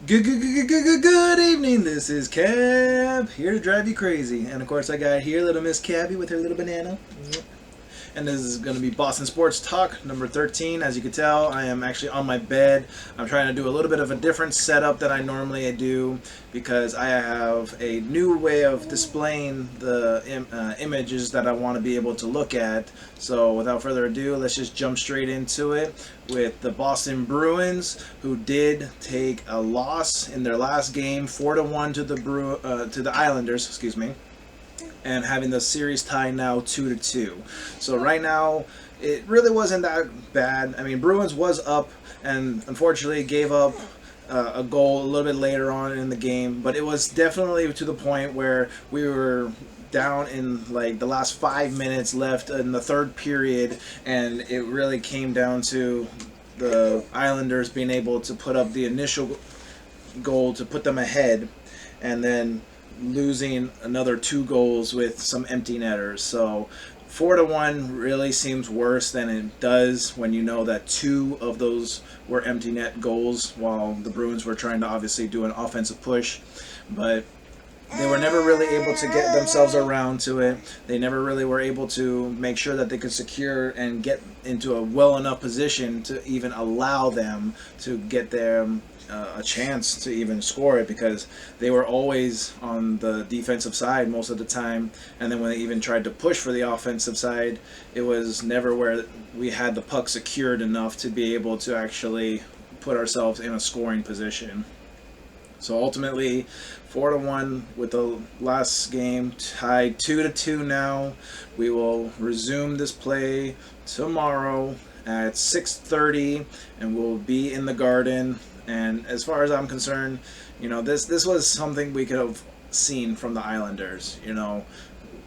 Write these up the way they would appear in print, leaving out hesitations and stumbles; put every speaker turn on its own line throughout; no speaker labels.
Good evening. This is Cab here to drive you crazy, and of course I got here little Miss Cabby with her little banana. And this is going to be Boston Sports Talk number 13. As you can tell, I am actually on my bed. I'm trying to do a little bit of a different setup than I normally do because I have a new way of displaying the images that I want to be able to look at. So without further ado, let's just jump straight into it with the Boston Bruins, who did take a loss in their last game, 4-1 to the Islanders. Excuse me. And having the series tied now 2-2. So right now, it really wasn't that bad. I mean, Bruins was up and unfortunately gave up a goal a little bit later on in the game, but it was definitely to the point where we were down in like the last 5 minutes left in the third period, and it really came down to the Islanders being able to put up the initial goal to put them ahead, and then losing another 2 goals with some empty netters. So 4-1 really seems worse than it does when you know that 2 of those were empty net goals while the Bruins were trying to obviously do an offensive push. But they were never really able to get themselves around to it. They never really were able to make sure that they could secure and get into a well enough position to even allow them to get them a chance to even score it, because they were always on the defensive side most of the time, and then when they even tried to push for the offensive side, it was never where we had the puck secured enough to be able to actually put ourselves in a scoring position. So ultimately, 4-1 with the last game tied 2-2 now. We will resume this play tomorrow at 6:30, and we'll be in the Garden. And as far as I'm concerned, this was something we could have seen from the Islanders.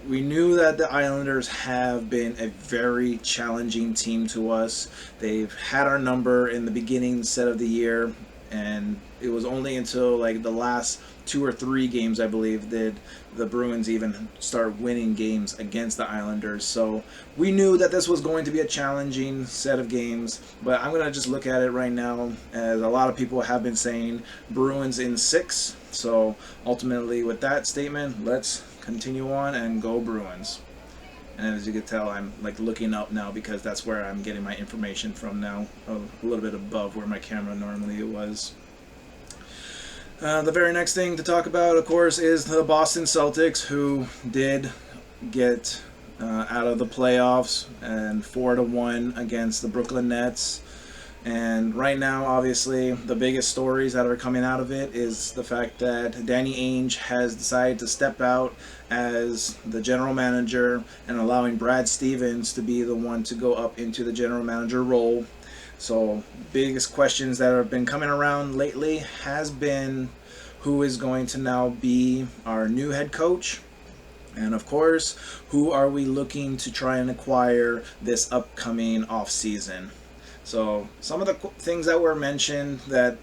We knew that the Islanders have been a very challenging team to us. They've had our number in the beginning set of the year, and it was only until like the last 2 or 3 games, I believe, did the Bruins even start winning games against the Islanders. So we knew that this was going to be a challenging set of games, but I'm going to just look at it right now, as a lot of people have been saying, Bruins in 6. So ultimately, with that statement, let's continue on and go Bruins. And as you can tell, I'm like looking up now because that's where I'm getting my information from now, a little bit above where my camera normally was. The very next thing to talk about, of course, is the Boston Celtics, who did get out of the playoffs and 4-1 against the Brooklyn Nets. And right now, obviously, the biggest stories that are coming out of it is the fact that Danny Ainge has decided to step out as the general manager and allowing Brad Stevens to be the one to go up into the general manager role. So biggest questions that have been coming around lately has been who is going to now be our new head coach, and of course, who are we looking to try and acquire this upcoming off season. So some of the things that were mentioned that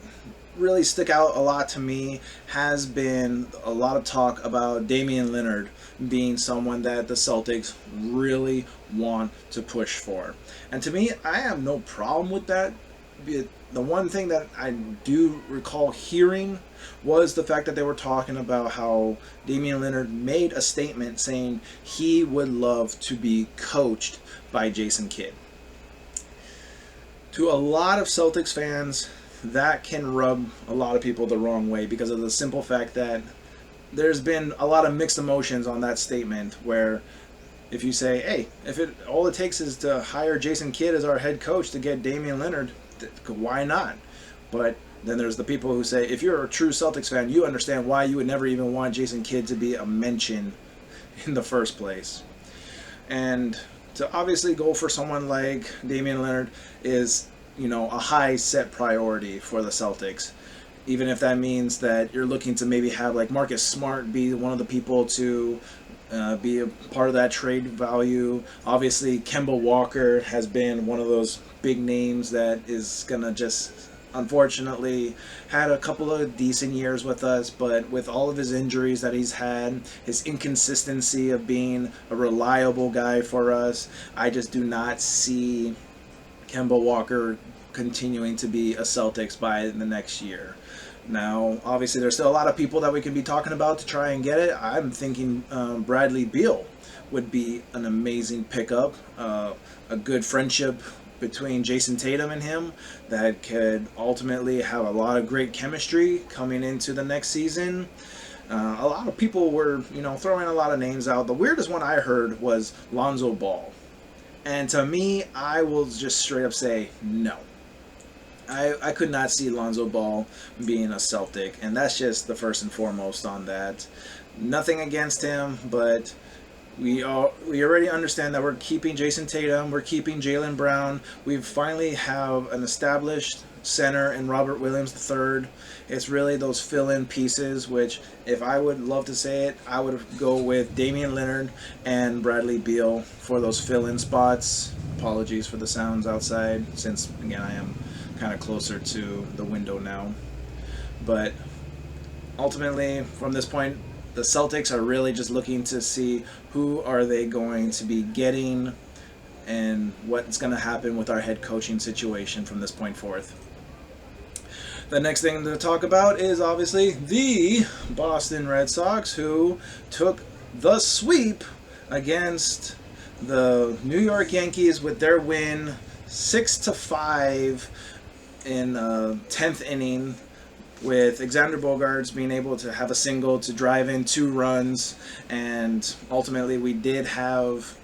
really stick out a lot to me has been a lot of talk about Damian Lillard being someone that the Celtics really want to push for. And to me, I have no problem with that. The one thing that I do recall hearing was the fact that they were talking about how Damian Lillard made a statement saying he would love to be coached by Jason Kidd. To a lot of Celtics fans, that can rub a lot of people the wrong way because of the simple fact that there's been a lot of mixed emotions on that statement, where if you say, hey, if all it takes is to hire Jason Kidd as our head coach to get Damian Lillard, why not? But then there's the people who say, if you're a true Celtics fan, you understand why you would never even want Jason Kidd to be a mention in the first place. And to obviously go for someone like Damian Lillard is, a high set priority for the Celtics. Even if that means that you're looking to maybe have like Marcus Smart be one of the people to be a part of that trade value. Obviously, Kemba Walker has been one of those big names that is going to just, unfortunately, had a couple of decent years with us, but with all of his injuries that he's had, his inconsistency of being a reliable guy for us, I just do not see Kemba Walker continuing to be a Celtics by the next year. Now, obviously, there's still a lot of people that we can be talking about to try and get it. I'm thinking Bradley Beal would be an amazing pickup, a good friendship between Jason Tatum and him that could ultimately have a lot of great chemistry coming into the next season. A lot of people were, throwing a lot of names out. The weirdest one I heard was Lonzo Ball. And to me, I will just straight up say no. I could not see Lonzo Ball being a Celtic, and that's just the first and foremost on that. Nothing against him, but we already understand that we're keeping Jason Tatum, we're keeping Jaylen Brown. We finally have an established center in Robert Williams III. It's really those fill-in pieces, which, if I would love to say it, I would go with Damian Lillard and Bradley Beal for those fill-in spots. Apologies for the sounds outside, since, again, I am kind of closer to the window now. But ultimately, from this point, the Celtics are really just looking to see who are they going to be getting and what's going to happen with our head coaching situation from this point forth. The next thing to talk about is obviously the Boston Red Sox, who took the sweep against the New York Yankees with their win 6-5 in 10th inning, with Xander Bogaerts being able to have a single to drive in 2 runs, and ultimately we did have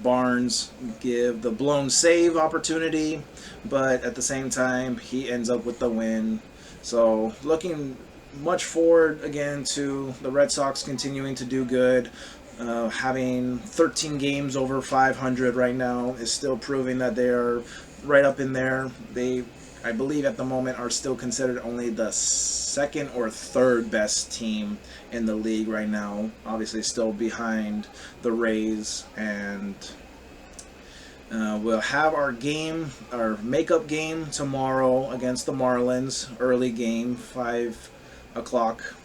Barnes give the blown save opportunity, but at the same time he ends up with the win. So looking much forward again to the Red Sox continuing to do good. Having 13 games over 500 right now is still proving that they are right up in there. They, I believe at the moment, are still considered only the second or third best team in the league right now. Obviously still behind the Rays, and we'll have our makeup game tomorrow against the Marlins, early game, 5 o'clock.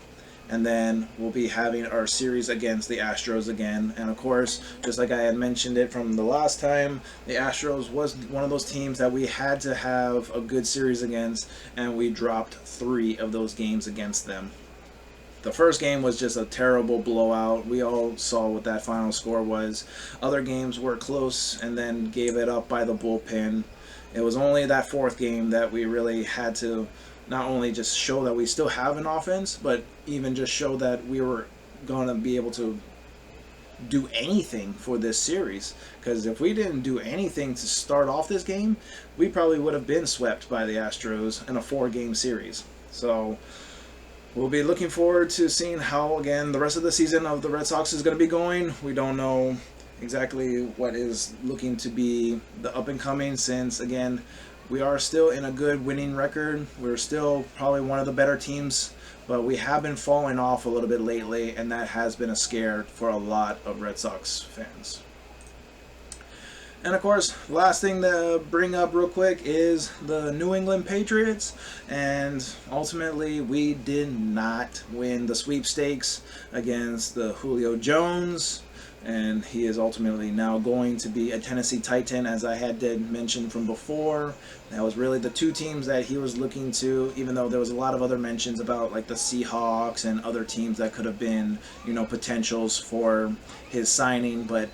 And then we'll be having our series against the Astros again. And of course, just like I had mentioned it from the last time, the Astros was one of those teams that we had to have a good series against, and we dropped 3 of those games against them. The first game was just a terrible blowout. We all saw what that final score was. Other games were close and then gave it up by the bullpen. It was only that 4th game that we really had to not only just show that we still have an offense, but even just show that we were going to be able to do anything for this series. Because if we didn't do anything to start off this game, we probably would have been swept by the Astros in a 4-game series. So we'll be looking forward to seeing how, again, the rest of the season of the Red Sox is going to be going. We don't know exactly what is looking to be the up and coming, since, again, we are still in a good winning record. We're still probably one of the better teams, but we have been falling off a little bit lately, and that has been a scare for a lot of Red Sox fans. And of course, last thing to bring up real quick is the New England Patriots, and ultimately we did not win the sweepstakes against the Julio Jones, and he is ultimately now going to be a Tennessee Titan, as I had mentioned from before. That was really the 2 teams that he was looking to, even though there was a lot of other mentions about like the Seahawks and other teams that could have been, potentials for his signing. But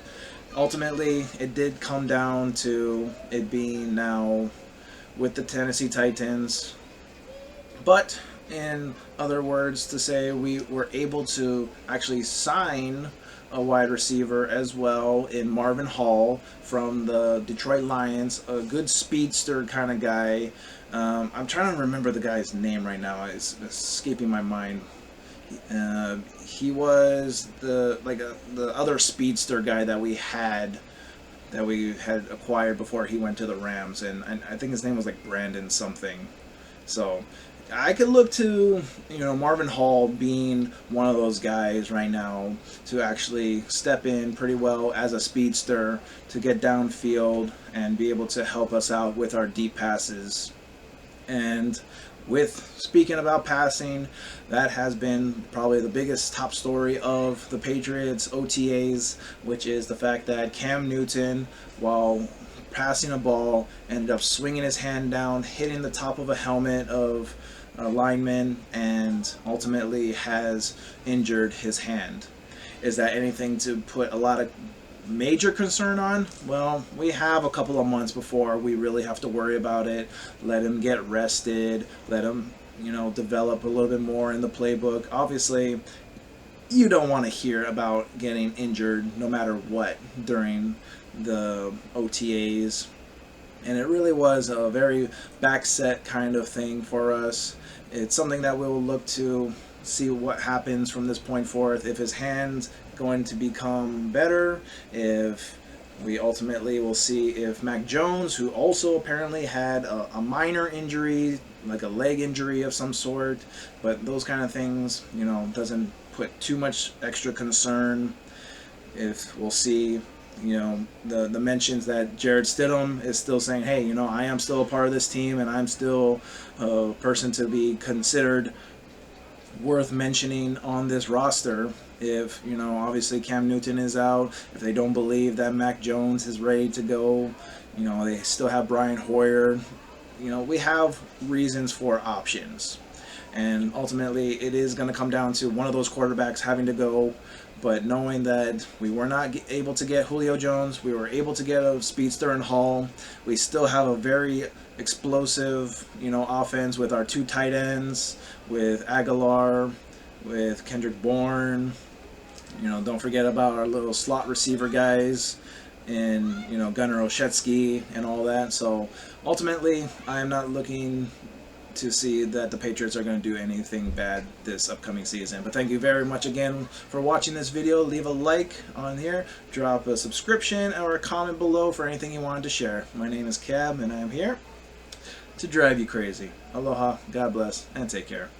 ultimately, it did come down to it being now with the Tennessee Titans. But in other words, to say, we were able to actually sign a wide receiver as well in Marvin Hall from the Detroit Lions, a good speedster kind of guy. I'm trying to remember the guy's name right now. It's escaping my mind. He was the other speedster guy that we had acquired before he went to the Rams, and I think his name was like Brandon something. So I could look to, Marvin Hall being one of those guys right now to actually step in pretty well as a speedster to get downfield and be able to help us out with our deep passes. And speaking about passing, that has been probably the biggest top story of the Patriots OTAs, which is the fact that Cam Newton, while passing a ball, ended up swinging his hand down, hitting the top of a helmet of a lineman, and ultimately has injured his hand. Is that anything to put a lot of major concern on? Well, we have a couple of months before we really have to worry about it. Let him get rested, let him, develop a little bit more in the playbook. Obviously, you don't want to hear about getting injured no matter what during the OTAs. And it really was a very backset kind of thing for us. It's something that we'll look to see what happens from this point forth. If his hand's going to become better, if we ultimately will see if Mac Jones, who also apparently had a minor injury, like a leg injury of some sort, but those kind of things, doesn't put too much extra concern. If we'll see, the mentions that Jared Stidham is still saying, hey, I am still a part of this team and I'm still a person to be considered worth mentioning on this roster. If, obviously Cam Newton is out, if they don't believe that Mac Jones is ready to go, they still have Brian Hoyer. We have reasons for options. And ultimately, it is going to come down to one of those quarterbacks having to go. But knowing that we were not able to get Julio Jones, we were able to get a speedster in Hall. We still have a very explosive, offense with our 2 tight ends, with Aguilar, with Kendrick Bourne. Don't forget about our little slot receiver guys, and Gunnar Olszewski and all that. So ultimately, I am not looking to see that the Patriots are going to do anything bad this upcoming season. But thank you very much again for watching this video. Leave a like on here, drop a subscription or a comment below for anything you wanted to share. My name is Cab, and I am here to drive you crazy. Aloha, God bless, and take care.